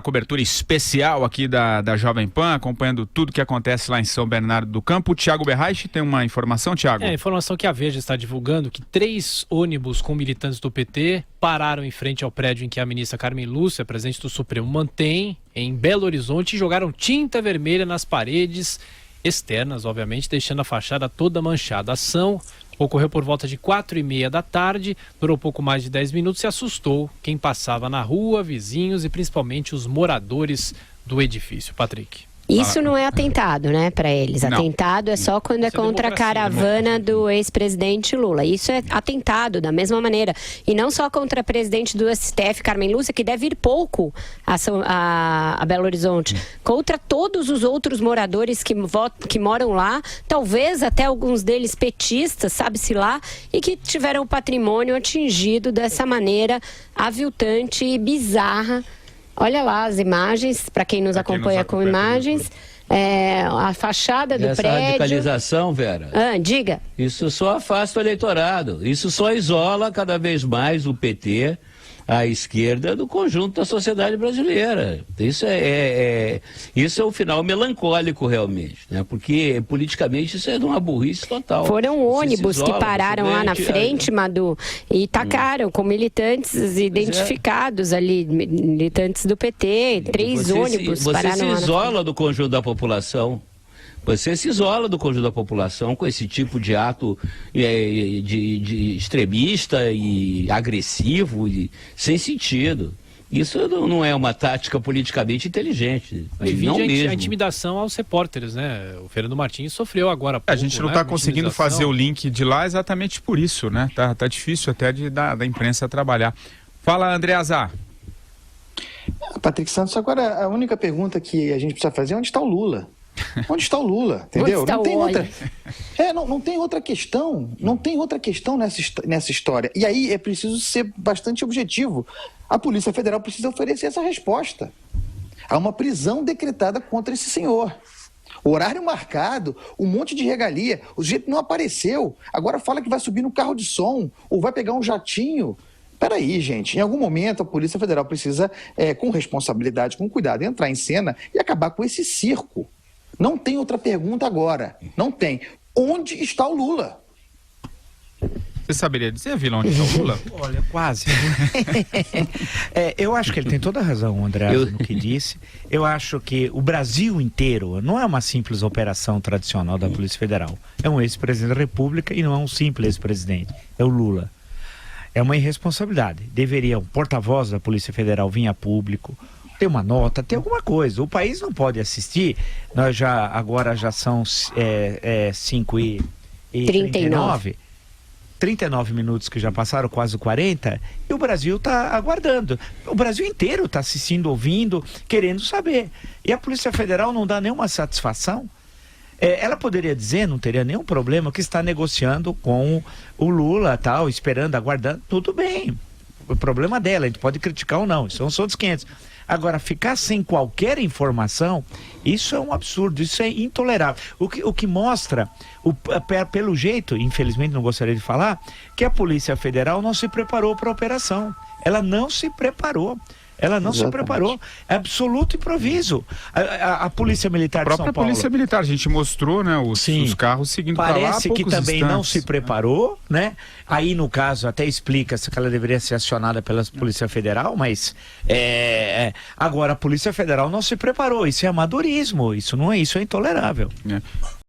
Cobertura especial aqui da Jovem Pan, acompanhando tudo que acontece lá em São Bernardo do Campo. O Thiago Berraich tem uma informação, Thiago? A informação que a Veja está divulgando, que 3 ônibus com militantes do PT pararam em frente ao prédio em que a ministra Carmen Lúcia, presidente do Supremo, mantém, em Belo Horizonte, e jogaram tinta vermelha nas paredes externas, obviamente, deixando a fachada toda manchada. A ação ocorreu por volta de 4h30 da tarde, durou pouco mais de 10 minutos e assustou quem passava na rua, vizinhos e principalmente os moradores do edifício. Patrick. Isso não é atentado, né, para eles. Não. Atentado é só quando é contra a caravana do ex-presidente Lula. Isso é atentado da mesma maneira. E não só contra a presidente do STF, Carmen Lúcia, que deve ir pouco a Belo Horizonte. Contra todos os outros moradores que moram lá, talvez até alguns deles petistas, sabe-se lá, e que tiveram o patrimônio atingido dessa maneira aviltante e bizarra. Olha lá as imagens, para quem nos acompanha com imagens, a fachada do prédio. Essa radicalização, Vera, diga. Isso só afasta o eleitorado, isso só isola cada vez mais o PT, a esquerda, do conjunto da sociedade brasileira. Isso é o final melancólico, realmente, né? Porque politicamente isso é de uma burrice total. Foram ônibus que pararam lá na frente, Madu, e tacaram com militantes identificados ali, militantes do PT, 3 ônibus pararam lá. Você se isola do conjunto da população. Você se isola do conjunto da população com esse tipo de ato de extremista e agressivo e sem sentido. Isso não é uma tática politicamente inteligente. Não mesmo. A intimidação aos repórteres, né? O Fernando Martins sofreu agora há pouco, A gente não está conseguindo fazer o link de lá exatamente por isso, né? Tá difícil até da imprensa trabalhar. Fala, André Azar. Patrick Santos, agora a única pergunta que a gente precisa fazer é onde está o Lula? Onde está o Lula? Entendeu? Não tem outra. Não tem outra questão. Não tem outra questão nessa história. E aí é preciso ser bastante objetivo. A Polícia Federal precisa oferecer essa resposta. Há uma prisão decretada contra esse senhor. Horário marcado, um monte de regalia. O sujeito não apareceu. Agora fala que vai subir no carro de som ou vai pegar um jatinho. Peraí, gente, em algum momento a Polícia Federal precisa, com responsabilidade, com cuidado, entrar em cena e acabar com esse circo. Não tem outra pergunta agora. Não tem. Onde está o Lula? Você saberia dizer, Vila, onde está o Lula? Olha, quase. Eu acho que ele tem toda a razão, André, no que disse. Eu acho que o Brasil inteiro não é uma simples operação tradicional da Polícia Federal. É um ex-presidente da República e não é um simples ex-presidente. É o Lula. É uma irresponsabilidade. Deveria um porta-voz da Polícia Federal vir a público, ter uma nota, ter alguma coisa. O país não pode assistir. Nós agora já são 5h39. 39 minutos que já passaram, quase 40, e o Brasil está aguardando. O Brasil inteiro está assistindo, ouvindo, querendo saber. E a Polícia Federal não dá nenhuma satisfação. Ela poderia dizer, não teria nenhum problema, que está negociando com o Lula, tal, esperando, aguardando, tudo bem. O problema dela, a gente pode criticar ou não, isso são outros 500. Agora, ficar sem qualquer informação, isso é um absurdo, isso é intolerável. O que mostra, pelo jeito, infelizmente não gostaria de falar, que a Polícia Federal não se preparou para a operação. Ela não se preparou. Ela não se preparou. É absoluto improviso. A Polícia Militar de São Paulo... A própria Polícia Militar, a gente mostrou, né, os carros seguindo para lá. Parece que também não se preparou, né? Aí, no caso, até explica-se que ela deveria ser acionada pela Polícia Federal, mas agora a Polícia Federal não se preparou. Isso é amadorismo, isso é intolerável.